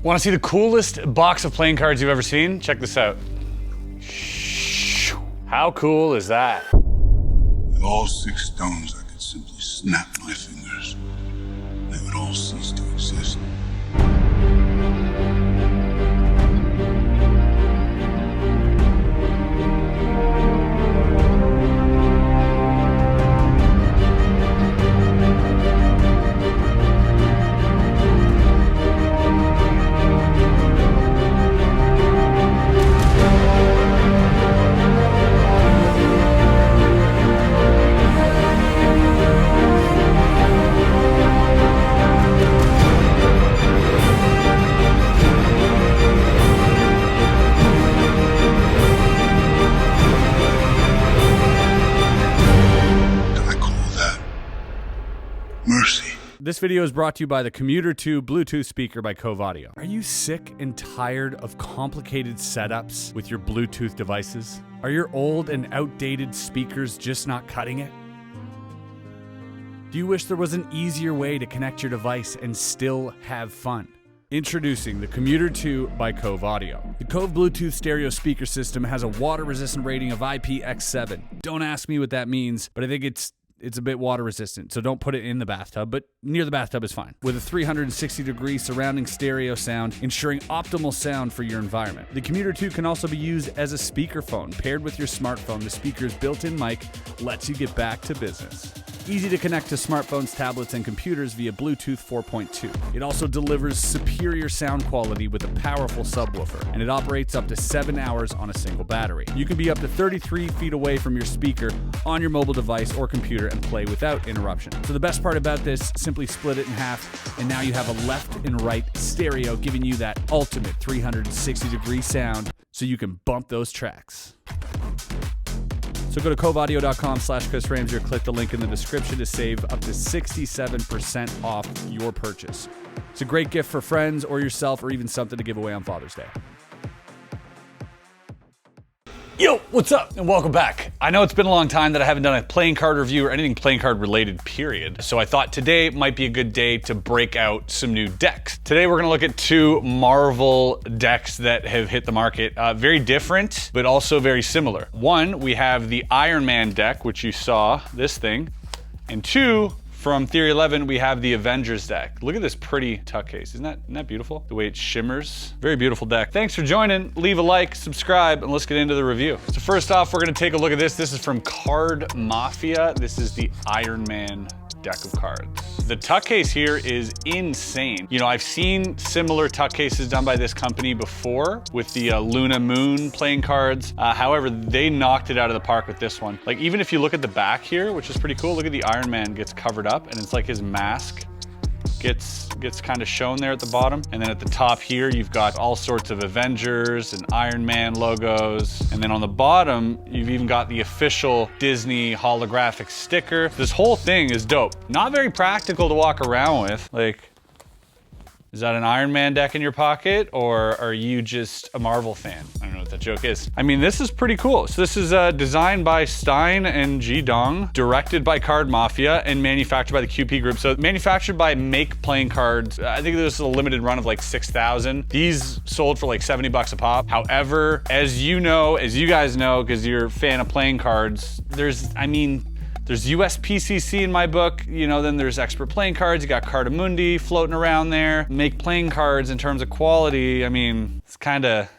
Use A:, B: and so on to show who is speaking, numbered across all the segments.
A: Want to see the coolest box of playing cards you've ever seen? Check this out. How cool is that?
B: With all 6 stones, I could simply snap my fingers. They would all cease to exist.
C: This video is brought to you by the Commuter 2 Bluetooth speaker by Cove Audio. Are you sick and tired of complicated setups with your Bluetooth devices? Are your old and outdated speakers just not cutting it? Do you wish there was an easier way to connect your device and still have fun? Introducing the Commuter 2 by Cove Audio. The Cove Bluetooth stereo speaker system has a water-resistant rating of IPX7. Don't ask me what that means, but I think it's a bit water resistant, so don't put it in the bathtub, but near the bathtub is fine. With a 360-degree surrounding stereo sound, ensuring optimal sound for your environment. The Commuter 2 can also be used as a speakerphone. Paired with your smartphone, the speaker's built-in mic lets you get back to business. Easy to connect to smartphones, tablets, and computers via Bluetooth 4.2. It also delivers superior sound quality with a powerful subwoofer, and it operates up to 7 hours on a single battery. You can be up to 33 feet away from your speaker on your mobile device or computer and play without interruption. So the best part about this, simply split it in half, and now you have a left and right stereo giving you that ultimate 360-degree sound so you can bump those tracks. So go to coveaudio.com/Chris Ramsay or click the link in the description to save up to 67% off your purchase. It's a great gift for friends or yourself, or even something to give away on Father's Day.
A: Yo, what's up? And welcome back. I know it's been a long time that I haven't done a playing card review or anything playing card related, period. So I thought today might be a good day to break out some new decks. Today we're gonna look at 2 Marvel decks that have hit the market. Very different, but also very similar. One, we have the Iron Man deck, which you saw, this thing. And 2, from Theory 11, we have the Avengers deck. Look at this pretty tuck case. Isn't that beautiful? The way it shimmers. Very beautiful deck. Thanks for joining. Leave a like, subscribe, and let's get into the review. So first off, we're gonna take a look at this. This is from Card Mafia. This is the Iron Man deck of cards. The tuck case here is insane. You know, I've seen similar tuck cases done by this company before with the Luna Moon playing cards. However, they knocked it out of the park with this one. Like, even if you look at the back here, which is pretty cool, look at the Iron Man gets covered up and it's like his mask gets kind of shown there at the bottom. And then at the top here, you've got all sorts of Avengers and Iron Man logos. And then on the bottom, you've even got the official Disney holographic sticker. This whole thing is dope. Not very practical to walk around with. Like, is that an Iron Man deck in your pocket, or are you just a Marvel fan? I don't know what that joke is. I mean, this is pretty cool. So this is designed by Stein and Ji Dong, directed by Card Mafia, and manufactured by the QP Group. So manufactured by Make Playing Cards. I think this is a limited run of like 6,000. These sold for like 70 bucks a pop. However, as you guys know, because you're a fan of playing cards, there's USPCC in my book, you know, then there's expert playing cards, you got Cardamundi floating around there. Make playing cards in terms of quality, I mean, it's kind of,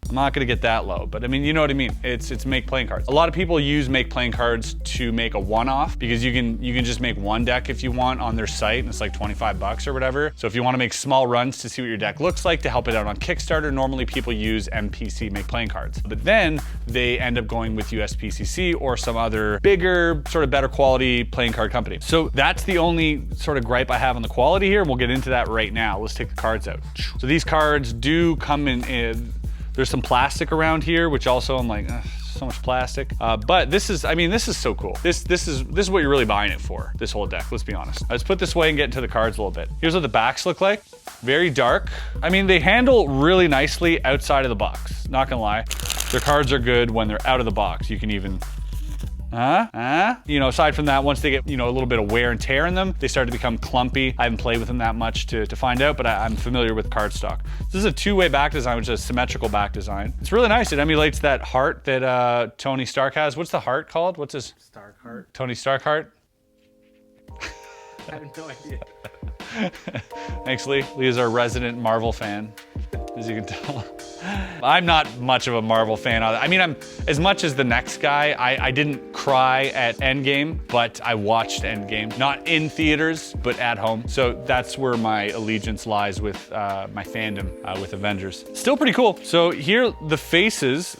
A: I'm not gonna get that low, but I mean, you know what I mean. It's Make Playing Cards. A lot of people use Make Playing Cards to make a one-off because you can just make one deck if you want on their site, and it's like 25 bucks or whatever. So if you want to make small runs to see what your deck looks like to help it out on Kickstarter, normally people use MPC Make Playing Cards. But then they end up going with USPCC or some other bigger, sort of better quality playing card company. So that's the only sort of gripe I have on the quality here, and we'll get into that right now. Let's take the cards out. So these cards do come in there's some plastic around here, which also I'm like, so much plastic. But this is so cool. This is what you're really buying it for, this whole deck, let's be honest. Let's put this away and get into the cards a little bit. Here's what the backs look like. Very dark. I mean, they handle really nicely outside of the box, not gonna lie. Their cards are good when they're out of the box. You can even You know, aside from that, once they get, you know, a little bit of wear and tear in them, they start to become clumpy. I haven't played with them that much to find out, but I'm familiar with cardstock. This is a two-way back design, which is a symmetrical back design. It's really nice. It emulates that heart that Tony Stark has. What's the heart called? What's his?
D: Stark heart.
A: Tony Stark heart?
D: I have no idea.
A: Thanks, Lee. Lee is our resident Marvel fan, as you can tell. I'm not much of a Marvel fan. I mean, I'm as much as the next guy. I didn't cry at Endgame, but I watched Endgame. Not in theaters, but at home. So that's where my allegiance lies with my fandom with Avengers. Still pretty cool. So here, the faces.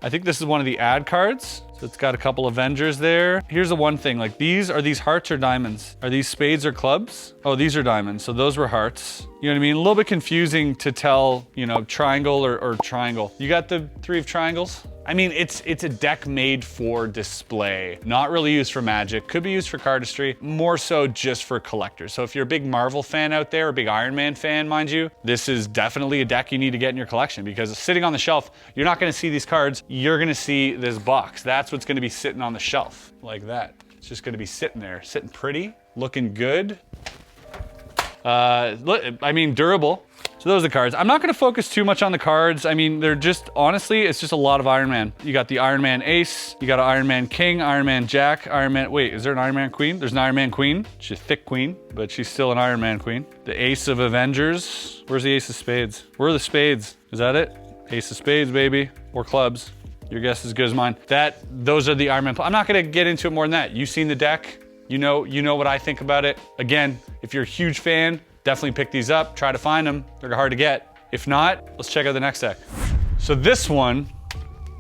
A: I think this is one of the ad cards. So it's got a couple Avengers there. Here's the one thing, like are these hearts or diamonds? Are these spades or clubs? Oh, these are diamonds, so those were hearts. You know what I mean? A little bit confusing to tell, you know, triangle or triangle. You got the 3 of triangles? I mean, it's a deck made for display, not really used for Magic. Could be used for cardistry, more so just for collectors. So if you're a big Marvel fan out there, a big Iron Man fan, mind you, this is definitely a deck you need to get in your collection, because sitting on the shelf, you're not gonna see these cards, you're gonna see this box. That's what's gonna be sitting on the shelf, like that. It's just gonna be sitting there, sitting pretty, looking good. I mean, durable. So those are the cards. I'm not gonna focus too much on the cards. I mean, they're just, honestly, it's just a lot of Iron Man. You got the Iron Man Ace, you got an Iron Man King, Iron Man Jack, wait, is there an Iron Man Queen? There's an Iron Man Queen. She's a thick queen, but she's still an Iron Man Queen. The Ace of Avengers. Where's the Ace of Spades? Where are the spades? Is that it? Ace of Spades, baby, or clubs. Your guess is as good as mine. Those are the Iron Man. I'm not gonna get into it more than that. You've seen the deck. You know what I think about it. Again, if you're a huge fan, definitely pick these up, try to find them. They're hard to get. If not, let's check out the next deck. So this one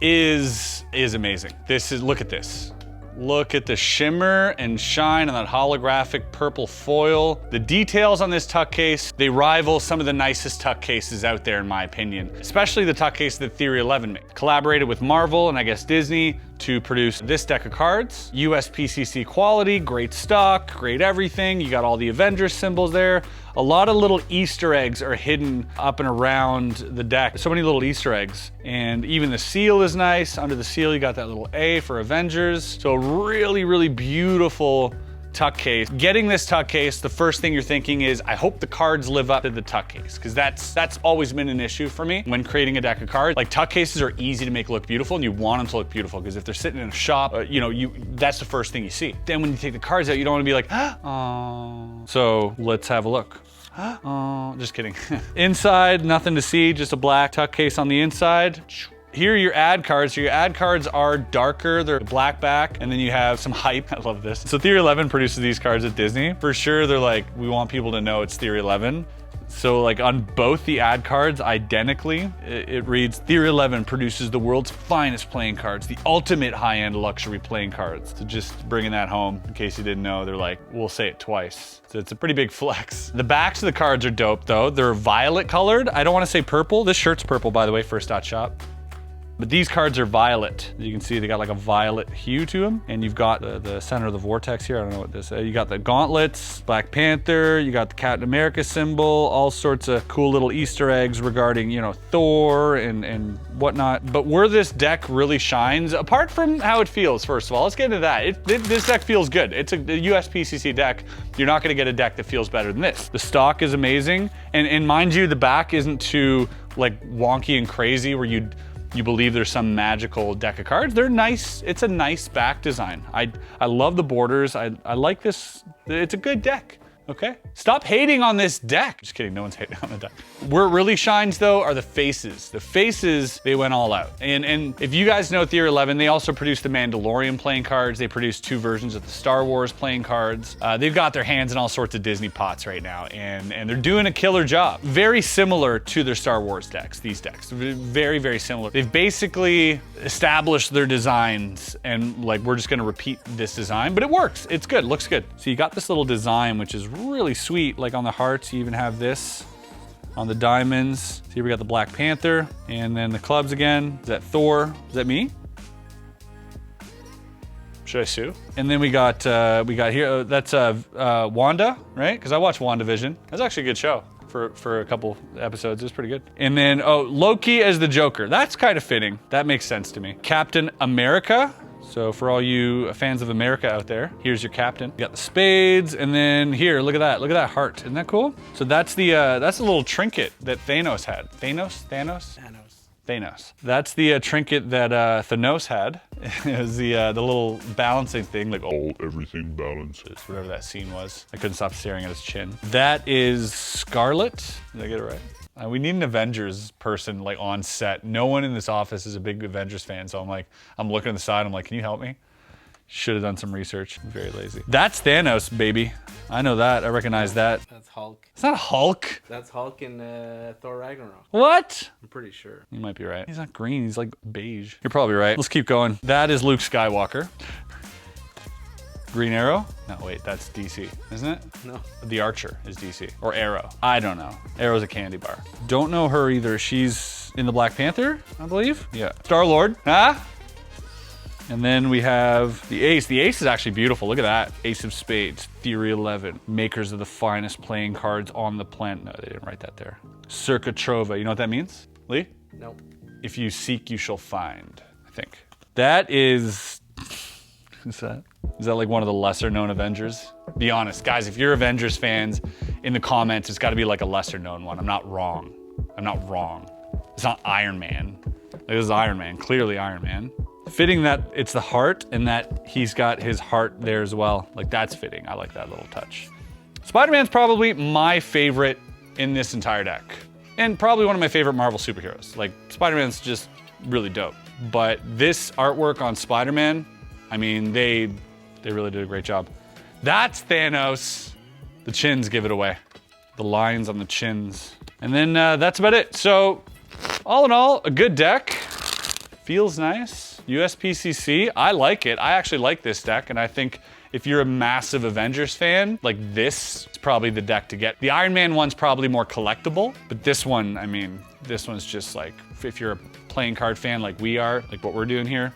A: is amazing. Look at this. Look at the shimmer and shine on that holographic purple foil. The details on this tuck case, they rival some of the nicest tuck cases out there in my opinion, especially the tuck case that Theory 11 made. Collaborated with Marvel and I guess Disney to produce this deck of cards. USPCC quality, great stock, great everything. You got all the Avengers symbols there. A lot of little Easter eggs are hidden up and around the deck. So many little Easter eggs. And even the seal is nice. Under the seal, you got that little A for Avengers. So really, really beautiful tuck case. Getting this tuck case, the first thing you're thinking is, I hope the cards live up to the tuck case, because that's always been an issue for me when creating a deck of cards. Like, tuck cases are easy to make look beautiful, and you want them to look beautiful, because if they're sitting in a shop, that's the first thing you see. Then when you take the cards out, you don't want to be like, oh. So let's have a look. Oh, just kidding. Inside, nothing to see, just a black tuck case on the inside. Here are your ad cards. So your ad cards are darker, they're black back, and then you have some hype. I love this. So Theory 11 produces these cards at Disney. For sure, they're like, we want people to know it's Theory 11. So like on both the ad cards, identically, it reads, Theory 11 produces the world's finest playing cards, the ultimate high-end luxury playing cards. So just bringing that home, in case you didn't know, they're like, we'll say it twice. So it's a pretty big flex. The backs of the cards are dope though. They're violet colored. I don't want to say purple. This shirt's purple, by the way, first.shop. But these cards are violet. As you can see, they got like a violet hue to them. And you've got the center of the vortex here. I don't know what this is. You got the gauntlets, Black Panther, you got the Captain America symbol, all sorts of cool little Easter eggs regarding, Thor and whatnot. But where this deck really shines, apart from how it feels, first of all, let's get into that. This deck feels good. It's a USPCC deck. You're not gonna get a deck that feels better than this. The stock is amazing. And mind you, the back isn't too like wonky and crazy where you believe there's some magical deck of cards. They're nice. It's a nice back design. I love the borders. I like this. It's a good deck. Okay? Stop hating on this deck. Just kidding, no one's hating on the deck. Where it really shines though are the faces. The faces, they went all out. And if you guys know Theory 11, they also produced the Mandalorian playing cards. They produced 2 versions of the Star Wars playing cards. They've got their hands in all sorts of Disney pots right now, and they're doing a killer job. Very similar to their Star Wars decks, these decks. Very, very similar. They've basically established their designs and like, we're just gonna repeat this design, but it works. It's good, looks good. So you got this little design, which is really sweet. Like on the hearts, you even have this. On the diamonds, so here we got the Black Panther, and then the clubs again. Is that Thor? Is that me? Should I sue? And then we got here, that's Wanda, right? Because I watched WandaVision. That's actually a good show for a couple episodes. It was pretty good. And then, Loki as the Joker. That's kind of fitting. That makes sense to me. Captain America. So for all you fans of America out there, here's your captain. You got the spades, and then here, look at that. Look at that heart. Isn't that cool? So that's the little trinket that Thanos had. Thanos. That's the trinket that Thanos had. It was the little balancing thing, like
B: Everything balances.
A: whatever that scene was. I couldn't stop staring at his chin. That is Scarlet. Did I get it right? We need an Avengers person like on set. No one in this office is a big Avengers fan, so I'm looking at the side. I'm like, can you help me? Should have done some research. I'm very lazy. That's Thanos, baby. I know that. I recognize that.
D: That's Hulk.
A: It's not Hulk.
D: That's Hulk in Thor Ragnarok.
A: What?
D: I'm pretty sure.
A: You might be right. He's not green. He's like beige. You're probably right. Let's keep going. That is Luke Skywalker. Green Arrow? No, wait, that's DC, isn't it?
D: No.
A: The Archer is DC. Or Arrow. I don't know. Arrow's a candy bar. Don't know her either. She's in the Black Panther, I believe. Yeah. Star-Lord. Huh? And then we have the Ace. The Ace is actually beautiful. Look at that. Ace of Spades. Theory 11. Makers of the finest playing cards on the planet. No, they didn't write that there. Circa Trova. You know what that means? Lee?
D: Nope.
A: If you seek, you shall find, I think. That is... Who's that? Is that like one of the lesser known Avengers? Be honest, guys, if you're Avengers fans, in the comments, it's gotta be like a lesser known one. I'm not wrong. I'm not wrong. It's not Iron Man. Like, this is Iron Man, clearly Iron Man. Fitting that it's the heart and that he's got his heart there as well. Like, that's fitting. I like that little touch. Spider-Man's probably my favorite in this entire deck. And probably one of my favorite Marvel superheroes. Like, Spider-Man's just really dope. But this artwork on Spider-Man, I mean, they really did a great job. That's Thanos. The chins give it away. The lines on the chins. And then that's about it. So, all in all, a good deck. Feels nice. USPCC, I like it. I actually like this deck, and I think if you're a massive Avengers fan, like this is probably the deck to get. The Iron Man one's probably more collectible, but this one, I mean, this one's just like, if you're a playing card fan like we are, like what we're doing here,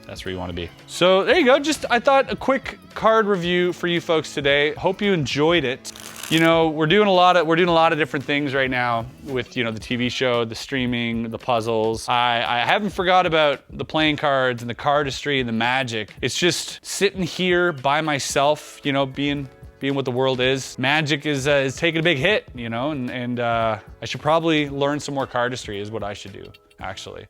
A: that's where you want to be. So there you go. Just, I thought a quick card review for you folks today. Hope you enjoyed it. You know, we're doing a lot of different things right now with, you know, the TV show, the streaming, the puzzles. I haven't forgot about the playing cards and the cardistry and the magic. It's just sitting here by myself, you know, being what the world is. Magic is taking a big hit, you know, and I should probably learn some more cardistry is what I should do, actually.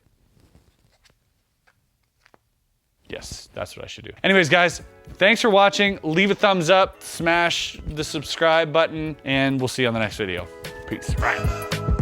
A: Yes, that's what I should do. Anyways, guys, thanks for watching. Leave a thumbs up, smash the subscribe button, and we'll see you on the next video. Peace. Bye.